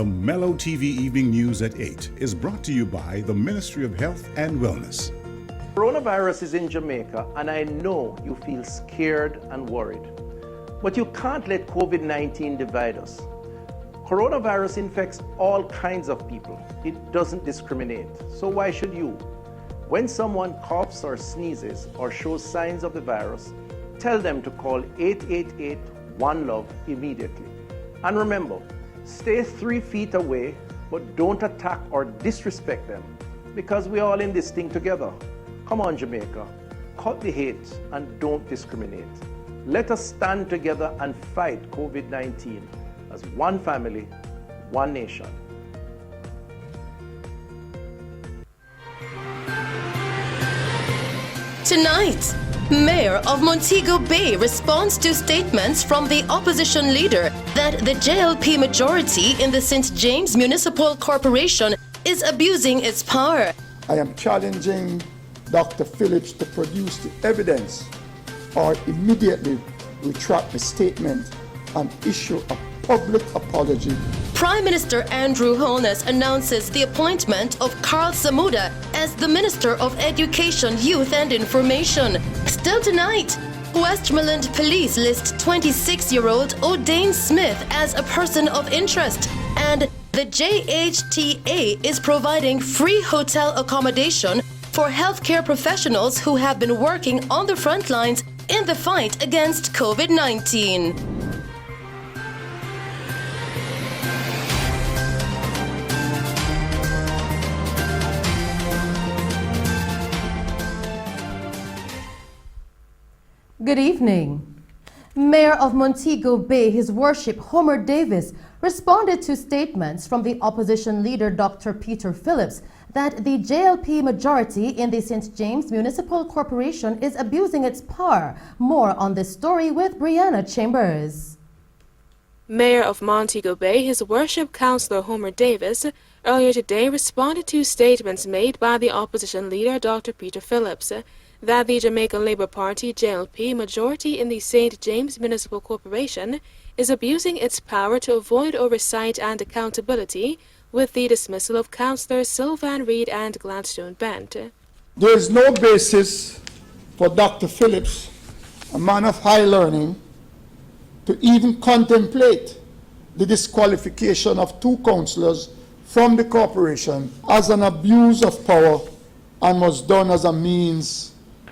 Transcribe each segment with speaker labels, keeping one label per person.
Speaker 1: The Mello TV Evening News at 8 is brought to you by the Ministry of Health and Wellness.
Speaker 2: Coronavirus is in Jamaica, and I know you feel scared and worried. But you can't let COVID-19 divide us. Coronavirus infects all kinds of people. It doesn't discriminate. So why should you? When someone coughs or sneezes or shows signs of the virus, tell them to call 888-1-LOVE immediately. And remember, stay 3 feet away, but don't attack or disrespect them, because we're all in this thing together. Come on, Jamaica, cut the hate and don't discriminate. Let us stand together and fight COVID-19 as one family, one nation.
Speaker 3: Tonight, Mayor of Montego Bay responds to statements from the opposition leader that the JLP majority in the St. James Municipal Corporation is abusing its power.
Speaker 4: I am challenging Dr. Phillips to produce the evidence or immediately retract the statement and issue a public apology.
Speaker 3: Prime Minister Andrew Holness announces the appointment of Karl Samuda as the Minister of Education, Youth and Information. Still tonight, Westmoreland police list 26-year-old ODANE Smith as a person of interest, and the J.H.T.A is providing free hotel accommodation for healthcare professionals who have been working on the front lines in the fight against COVID-19.
Speaker 5: Good evening. Mayor of Montego Bay, His Worship Homer Davis, responded to statements from the opposition leader Dr. Peter Phillips that the JLP majority in the St. James Municipal Corporation is abusing its power. More on this story with Brianna Chambers.
Speaker 6: Mayor of Montego Bay, His Worship Councillor Homer Davis, earlier today responded to statements made by the opposition leader Dr. Peter Phillips that the Jamaican Labour Party JLP majority in the St. James Municipal Corporation is abusing its power to avoid oversight and accountability with the dismissal of Councillors Sylvan Reid and Gladstone Bent.
Speaker 4: There is no basis for Dr. Phillips, a man of high learning, to even contemplate the disqualification of 2 councillors from the corporation as an abuse of power and was done as a means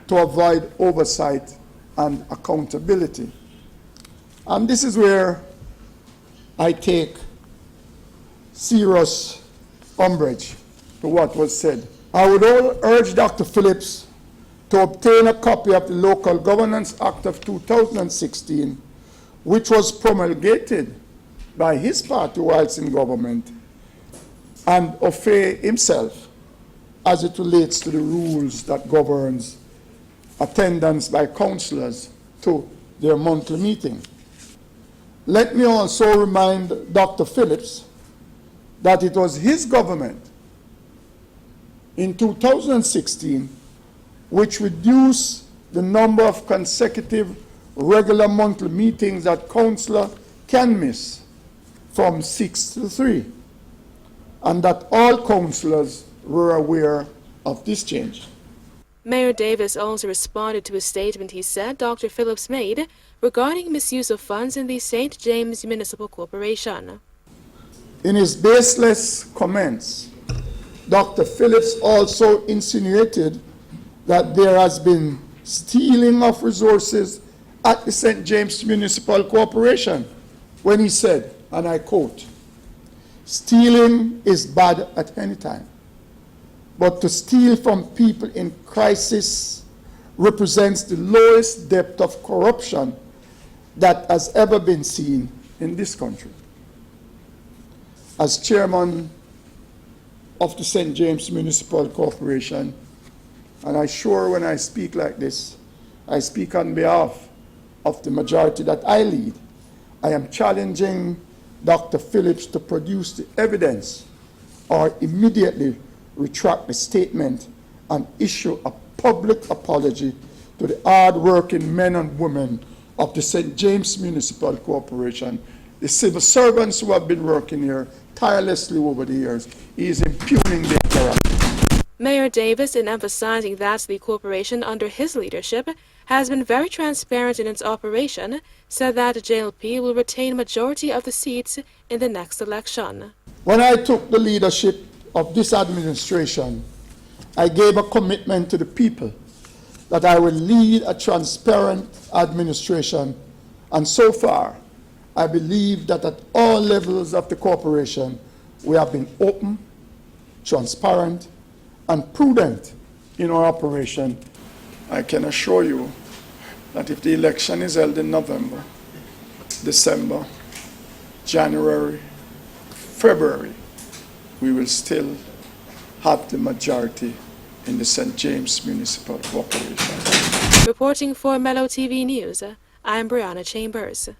Speaker 4: to avoid oversight and accountability. And this is where I take serious umbrage to what was said. I would urge Dr. Phillips to obtain a copy of the Local Governance Act of 2016, which was promulgated by his party whilst in government, and obey himself as it relates to the rules that governs attendance by councillors to their monthly meeting. Let me also remind Dr. Phillips that it was his government in 2016 which reduced the number of consecutive regular monthly meetings that councillor can miss from 6 to 3, and that all councillors were aware of this change.
Speaker 6: Mayor Davis also responded to a statement he said Dr. Phillips made regarding misuse of funds in the St. James Municipal Corporation.
Speaker 4: In his baseless comments, Dr. Phillips also insinuated that there has been stealing of resources at the St. James Municipal Corporation when he said, and I quote, "Stealing is bad at any time, but to steal from people in crisis represents the lowest depth of corruption that has ever been seen in this country." As chairman of the St. James Municipal Corporation, and I'm sure when I speak like this, I speak on behalf of the majority that I lead, I am challenging Dr. Phillips to produce the evidence or immediately retract the statement and issue a public apology to the hard-working men and women of the St. James Municipal Corporation the civil servants who have been working here tirelessly over the years. He is impugning their character.
Speaker 6: Mayor Davis, in emphasizing that the corporation under his leadership has been very transparent in its operation, said that JLP will retain majority of the seats in the next election.
Speaker 4: When I took the leadership of this administration, I gave a commitment to the people that I will lead a transparent administration, and so far, I believe that at all levels of the corporation, we have been open, transparent, and prudent in our operation. I can assure you that if the election is held in November, December, January, February, we will still have the majority in the St. James Municipal Corporation.
Speaker 6: Reporting for Mello TV News, I'm Brianna Chambers.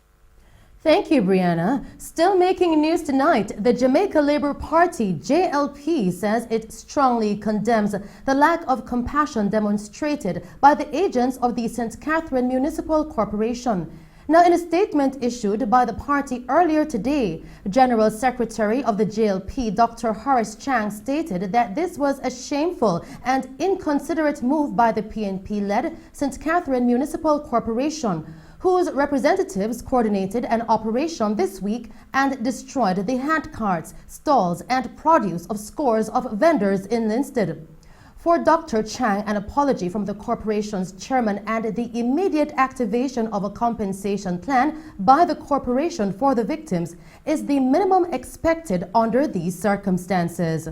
Speaker 5: Thank you, Brianna. Still making news tonight, the Jamaica Labour Party, JLP, says it strongly condemns the lack of compassion demonstrated by the agents of the St. Catherine Municipal Corporation. Now, in a statement issued by the party earlier today, General Secretary of the JLP, Dr. Horace Chang, stated that this was a shameful and inconsiderate move by the PNP-led St. Catherine Municipal Corporation, whose representatives coordinated an operation this week and destroyed the handcarts, stalls, and produce of scores of vendors in Linstead. For Dr. Chang, an apology from the corporation's chairman and the immediate activation of a compensation plan by the corporation for the victims is the minimum expected under these circumstances.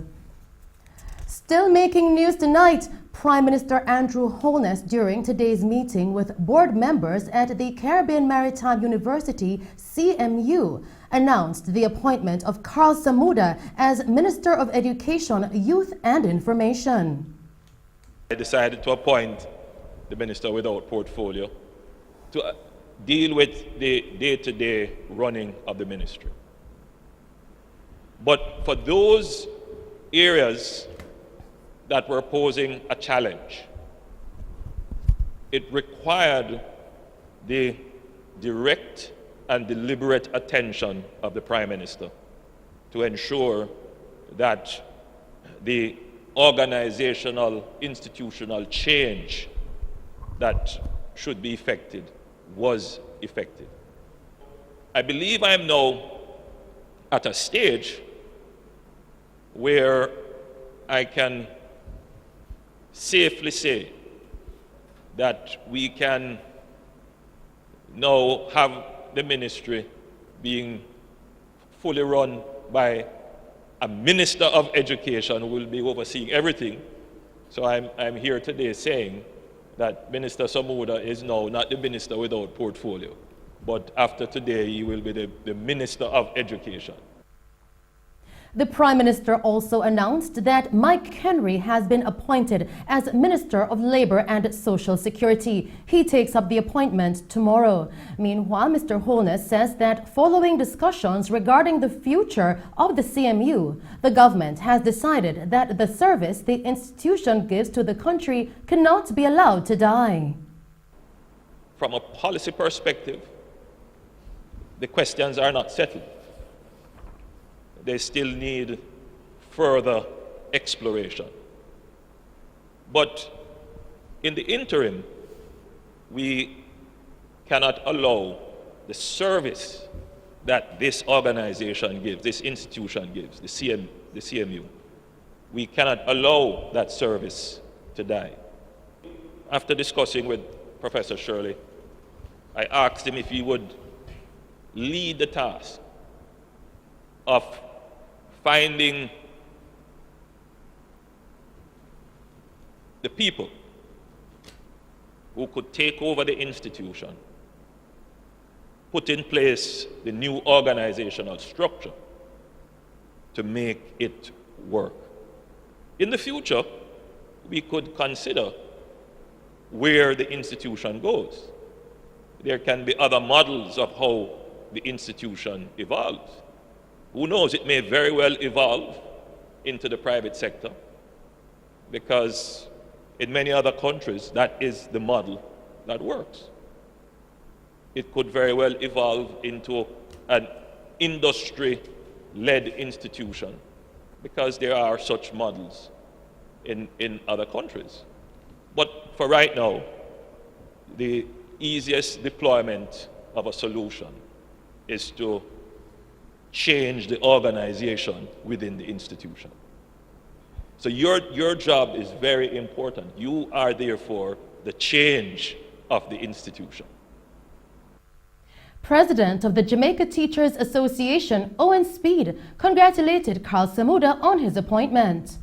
Speaker 5: Still making news tonight, Prime Minister Andrew Holness, during today's meeting with board members at the Caribbean Maritime University, CMU, announced the appointment of Karl Samuda as Minister of Education, Youth and Information.
Speaker 7: I decided to appoint the Minister without portfolio to deal with the day-to-day running of the ministry. But for those areas that were posing a challenge, it required the direct and deliberate attention of the Prime Minister to ensure that the organizational, institutional change that should be effected was effected. I believe I am now at a stage where I can safely say that we can now have the ministry being fully run by a Minister of Education who will be overseeing everything. So I'm here today saying that Minister Samuda is now not the minister without portfolio, but after today he will be the Minister of Education.
Speaker 5: The Prime Minister also announced that Mike Henry has been appointed as Minister of Labour and Social Security. He takes up the appointment tomorrow. Meanwhile, Mr. Holness says that following discussions regarding the future of the CMU, the government has decided that the service the institution gives to the country cannot be allowed to die.
Speaker 7: From a policy perspective, the questions are not settled. They still need further exploration. But in the interim, we cannot allow the service that this organization gives, this institution gives, the CMU, we cannot allow that service to die. After discussing with Professor Shirley, I asked him if he would lead the task of finding the people who could take over the institution, put in place the new organizational structure to make it work. In the future, we could consider where the institution goes. There can be other models of how the institution evolves. Who knows, it may very well evolve into the private sector, because in many other countries, that is the model that works. It could very well evolve into an industry-led institution, because there are such models in other countries. But for right now, the easiest deployment of a solution is to change the organization within the institution. So your job is very important. You are therefore the change of the institution.
Speaker 5: President of the Jamaica Teachers Association, Owen Speed, congratulated Karl Samuda on his appointment.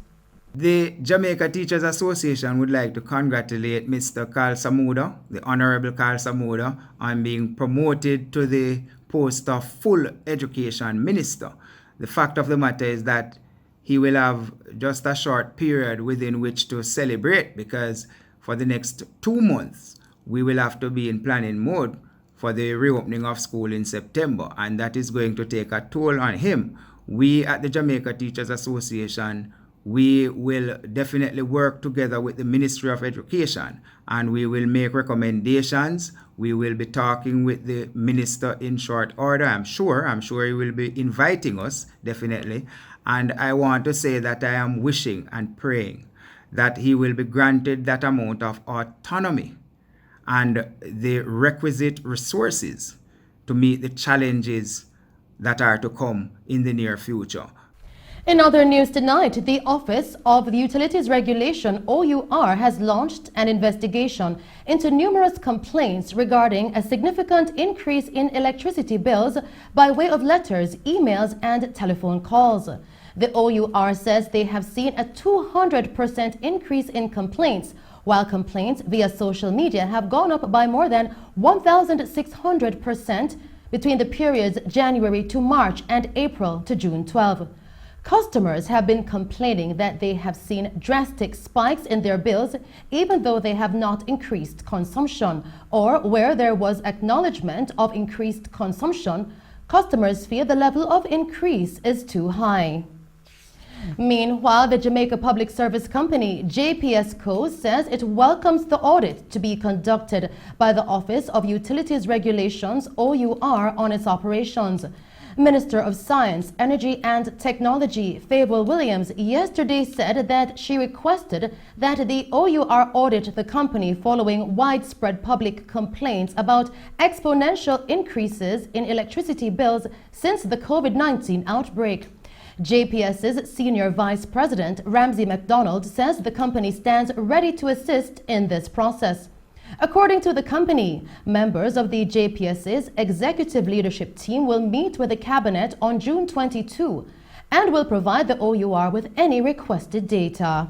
Speaker 8: The Jamaica Teachers Association would like to congratulate Mr. Karl Samuda, the Honorable Karl Samuda, on being promoted to the post of Full Education Minister. The fact of the matter is that he will have just a short period within which to celebrate, because for the next 2 months, we will have to be in planning mode for the reopening of school in September, and that is going to take a toll on him. We at the Jamaica Teachers Association, we will definitely work together with the Ministry of Education, and we will make recommendations. We will be talking with the minister in short order. I'm sure he will be inviting us, definitely. And I want to say that I am wishing and praying that he will be granted that amount of autonomy and the requisite resources to meet the challenges that are to come in the near future.
Speaker 5: In other news tonight, the Office of the Utilities Regulation, OUR, has launched an investigation into numerous complaints regarding a significant increase in electricity bills by way of letters, emails, and telephone calls. The OUR says they have seen a 200% increase in complaints, while complaints via social media have gone up by more than 1,600% between the periods January to March and April to June 12. Customers have been complaining that they have seen drastic spikes in their bills, even though they have not increased consumption, or where there was acknowledgement of increased consumption, customers feel the level of increase is too high. Meanwhile, the Jamaica Public Service Company, JPSCO, says it welcomes the audit to be conducted by the Office of Utilities Regulations, OUR, on its operations. Minister of Science, Energy and Technology, Favour Williams, yesterday said that she requested that the OUR audit the company following widespread public complaints about exponential increases in electricity bills since the COVID-19 outbreak. JPS's Senior Vice President, Ramsey MacDonald, says the company stands ready to assist in this process. According to the company, members of the JPS's executive leadership team will meet with the cabinet on June 22 and will provide the OUR with any requested data.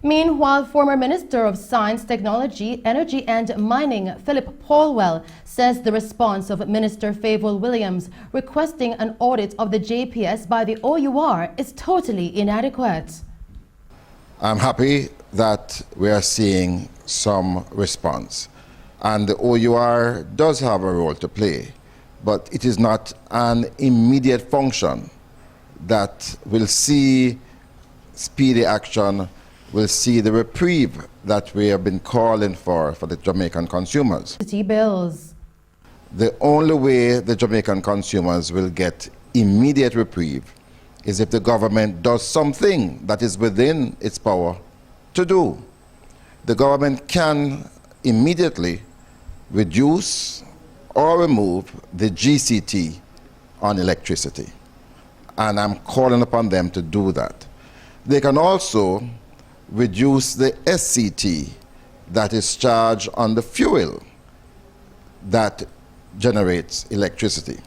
Speaker 5: Meanwhile, former Minister of Science, Technology, Energy and Mining, Philip Paulwell, says the response of Minister Favour Williams requesting an audit of the JPS by the OUR is totally inadequate.
Speaker 9: I'm happy that we are seeing some response, and the OUR does have a role to play, but it is not an immediate function that will see speedy action, will see the reprieve that we have been calling for the Jamaican consumers.
Speaker 5: Bills.
Speaker 9: The only way the Jamaican consumers will get immediate reprieve is if the government does something that is within its power to do. The government can immediately reduce or remove the GCT on electricity, and I'm calling upon them to do that. They can also reduce the SCT that is charged on the fuel that generates electricity.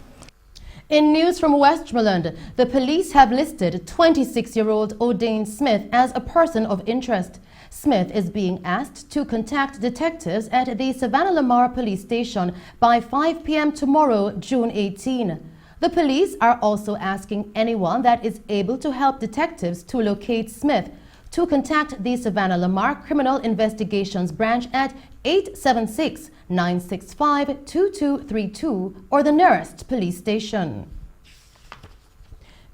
Speaker 5: In news from Westmoreland, the police have listed 26-year-old ODANE Smith as a person of interest. Smith is being asked to contact detectives at the Savannah Lamar Police Station by 5 p.m. tomorrow, June 18. The police are also asking anyone that is able to help detectives to locate Smith to contact the Savannah Lamar Criminal Investigations Branch at 876-965-2232 or the nearest police station.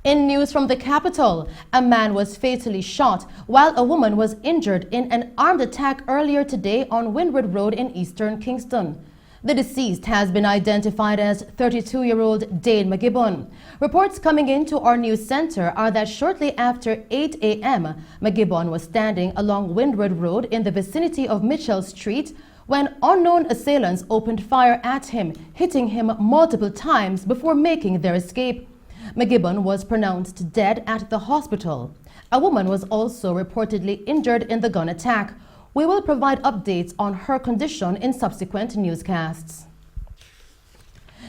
Speaker 5: In news from the capital, a man was fatally shot while a woman was injured in an armed attack earlier today on Windward Road in eastern Kingston. The deceased has been identified as 32-year-old Dane McGibbon. Reports coming into our news center are that shortly after 8 a.m., McGibbon was standing along Windward Road in the vicinity of Mitchell Street when unknown assailants opened fire at him, hitting him multiple times before making their escape. McGibbon was pronounced dead at the hospital. A woman was also reportedly injured in the gun attack. We will provide updates on her condition in subsequent newscasts.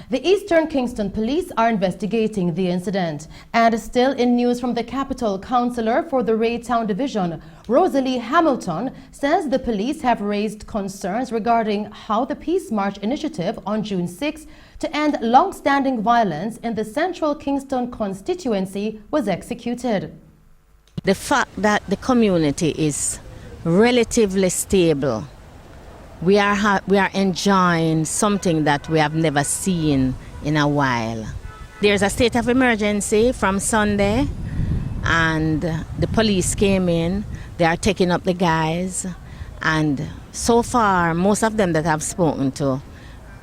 Speaker 5: The Eastern Kingston Police are investigating the incident. And still in news from the capital, Councillor for the Raytown Division, Rosalie Hamilton, says the police have raised concerns regarding how the Peace March initiative on June 6 to end long-standing violence in the Central Kingston constituency was executed.
Speaker 10: The fact that the community is relatively stable. We are enjoying something that we have never seen in a while. There's a state of emergency from Sunday, and the police came in. They are taking up the guys, and so far, most of them that I've spoken to,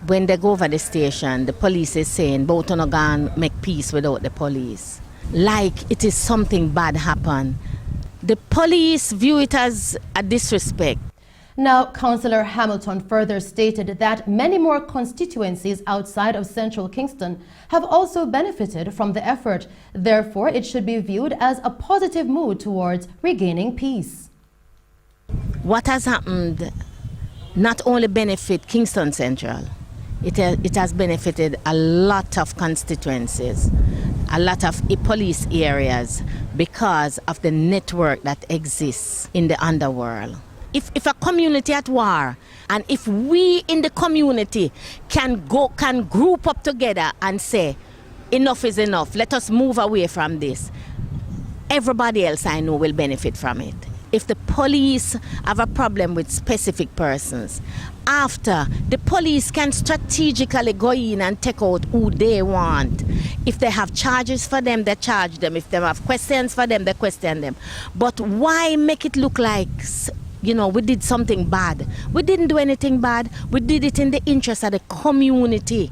Speaker 10: when they go over the station, the police is saying, "Both on gone make peace without the police." Like it is something bad happen. The police view it as a disrespect.
Speaker 5: Now, Councillor Hamilton further stated that many more constituencies outside of Central Kingston have also benefited from the effort. Therefore, it should be viewed as a positive move towards regaining peace.
Speaker 10: What has happened not only benefit Kingston Central, it has benefited a lot of constituencies, a lot of police areas, because of the network that exists in the underworld. If a community at war, and if we in the community can group up together and say, enough is enough, let us move away from this, everybody else I know will benefit from it. If the police have a problem with specific persons, after, the police can strategically go in and take out who they want. If they have charges for them, they charge them. If they have questions for them, they question them. But why make it look like, you know, we did something bad? We didn't do anything bad. We did it in the interest of the community.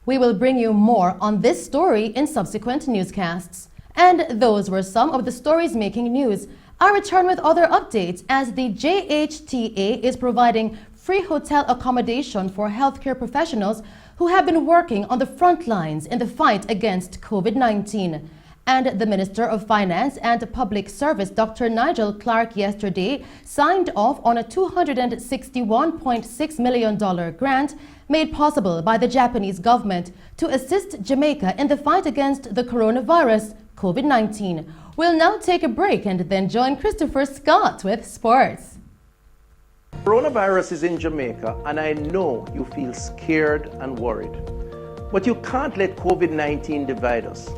Speaker 5: We will bring you more on this story in subsequent newscasts. And those were some of the stories making news. I'll return with other updates as the J.H.T.A. is providing free hotel accommodation for healthcare professionals who have been working on the front lines in the fight against COVID-19. And the Minister of Finance and Public Service, Dr. Nigel Clark, yesterday signed off on a $261.6 million grant made possible by the Japanese government to assist Jamaica in the fight against the coronavirus, COVID-19. We'll now take a break and then join Christopher Scott with sports.
Speaker 2: Coronavirus is in Jamaica, and I know you feel scared and worried. But you can't let COVID-19 divide us.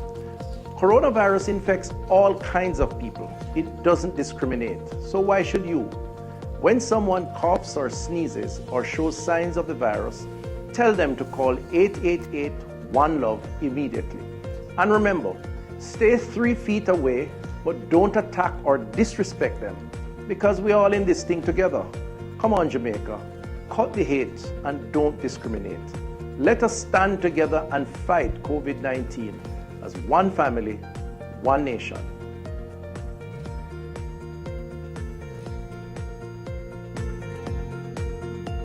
Speaker 2: Coronavirus infects all kinds of people. It doesn't discriminate. So why should you? When someone coughs or sneezes or shows signs of the virus, tell them to call 888-1-LOVE immediately. And remember, stay 3 feet away, but don't attack or disrespect them, because we're all in this thing together. Come on, Jamaica, cut the hate and don't discriminate. Let us stand together and fight COVID-19 as one family, one nation.